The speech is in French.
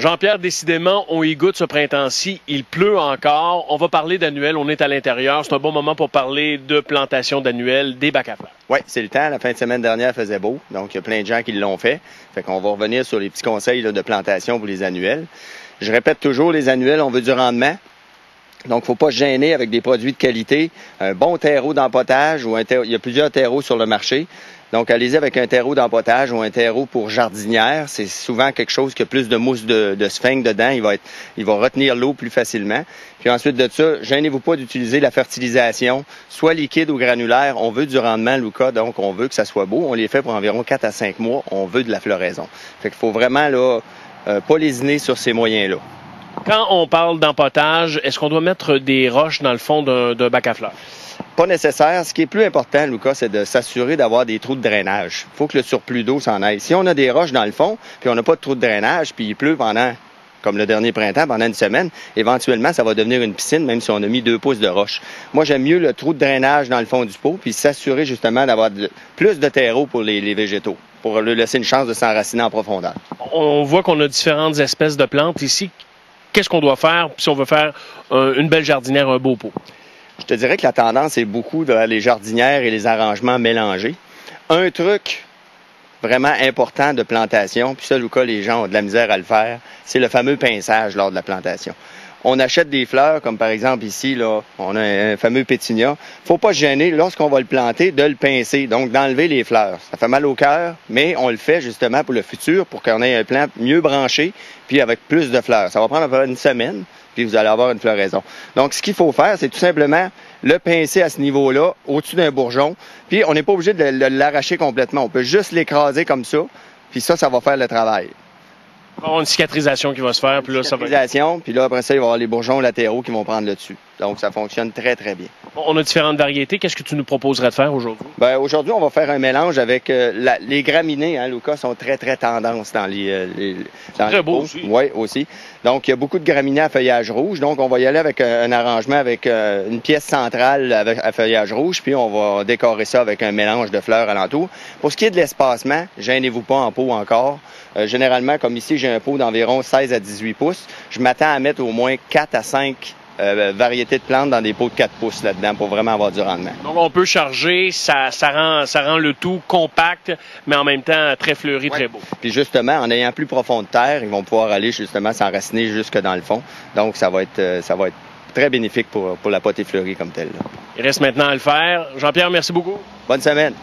Jean-Pierre, décidément, on y goûte ce printemps-ci. Il pleut encore. On va parler d'annuel. On est à l'intérieur. C'est un bon moment pour parler de plantation d'annuel, des bacs à fleurs. Oui, c'est le temps. La fin de semaine dernière faisait beau. Donc, il y a plein de gens qui l'ont fait. Fait qu'on va revenir sur les petits conseils là, de plantation pour les annuels. Je répète toujours, les annuels, on veut du rendement. Donc, faut pas se gêner avec des produits de qualité. Un bon terreau d'empotage ou il y a plusieurs terreaux sur le marché. Donc, allez-y avec un terreau d'empotage ou un terreau pour jardinière. C'est souvent quelque chose qui a plus de mousse de sphinx dedans. Il va retenir l'eau plus facilement. Puis ensuite de ça, gênez-vous pas d'utiliser la fertilisation, soit liquide ou granulaire. On veut du rendement, Luca, donc on veut que ça soit beau. On les fait pour environ 4 à 5 mois. On veut de la floraison. Fait qu'il faut vraiment là pas lésiner sur ces moyens-là. Quand on parle d'empotage, est-ce qu'on doit mettre des roches dans le fond d'un bac à fleurs? Pas nécessaire. Ce qui est plus important, Lucas, c'est de s'assurer d'avoir des trous de drainage. Il faut que le surplus d'eau s'en aille. Si on a des roches dans le fond, puis on n'a pas de trous de drainage, puis il pleut pendant, comme le dernier printemps, pendant une semaine, éventuellement, ça va devenir une piscine, même si on a mis 2 pouces de roche. Moi, j'aime mieux le trou de drainage dans le fond du pot, puis s'assurer justement d'avoir plus de terreau pour les végétaux, pour leur laisser une chance de s'enraciner en profondeur. On voit qu'on a différentes espèces de plantes ici. Qu'est-ce qu'on doit faire si on veut faire une belle jardinière, un beau pot? Je te dirais que la tendance est beaucoup vers les jardinières et les arrangements mélangés. Un truc vraiment important de plantation, puis ça, Lucas, les gens ont de la misère à le faire, c'est le fameux pinçage lors de la plantation. On achète des fleurs, comme par exemple ici, là, on a un fameux pétunia. Faut pas se gêner, lorsqu'on va le planter, de le pincer, donc d'enlever les fleurs. Ça fait mal au cœur, mais on le fait justement pour le futur, pour qu'on ait un plant mieux branché, puis avec plus de fleurs. Ça va prendre à peu près une semaine, puis vous allez avoir une floraison. Donc, ce qu'il faut faire, c'est tout simplement le pincer à ce niveau-là, au-dessus d'un bourgeon, puis on n'est pas obligé de l'arracher complètement. On peut juste l'écraser comme ça, puis ça va faire le travail. Il va y avoir une cicatrisation qui va se faire, puis là, ça va... Puis là, après ça, il va y avoir les bourgeons latéraux qui vont prendre le dessus. Donc, ça fonctionne très, très bien. On a différentes variétés. Qu'est-ce que tu nous proposerais de faire aujourd'hui? Bien, aujourd'hui, on va faire un mélange avec les graminées. Hein, Lucas, sont très, très tendance dans très beau aussi. Oui, aussi. Donc, il y a beaucoup de graminées à feuillage rouge. Donc, on va y aller avec un arrangement avec une pièce centrale à feuillage rouge. Puis, on va décorer ça avec un mélange de fleurs alentour. Pour ce qui est de l'espacement, gênez-vous pas en pot encore. Généralement, comme ici, j'ai un pot d'environ 16 à 18 pouces. Je m'attends à mettre au moins 4 à 5 variétés de plantes dans des pots de 4 pouces là-dedans pour vraiment avoir du rendement. Donc, on peut charger, ça rend le tout compact, mais en même temps très fleuri, très beau. Puis justement, en ayant plus profond de terre, ils vont pouvoir aller justement s'enraciner jusque dans le fond. Donc, ça va être très bénéfique pour la potée fleurie comme telle. Là. Il reste maintenant à le faire. Jean-Pierre, merci beaucoup. Bonne semaine.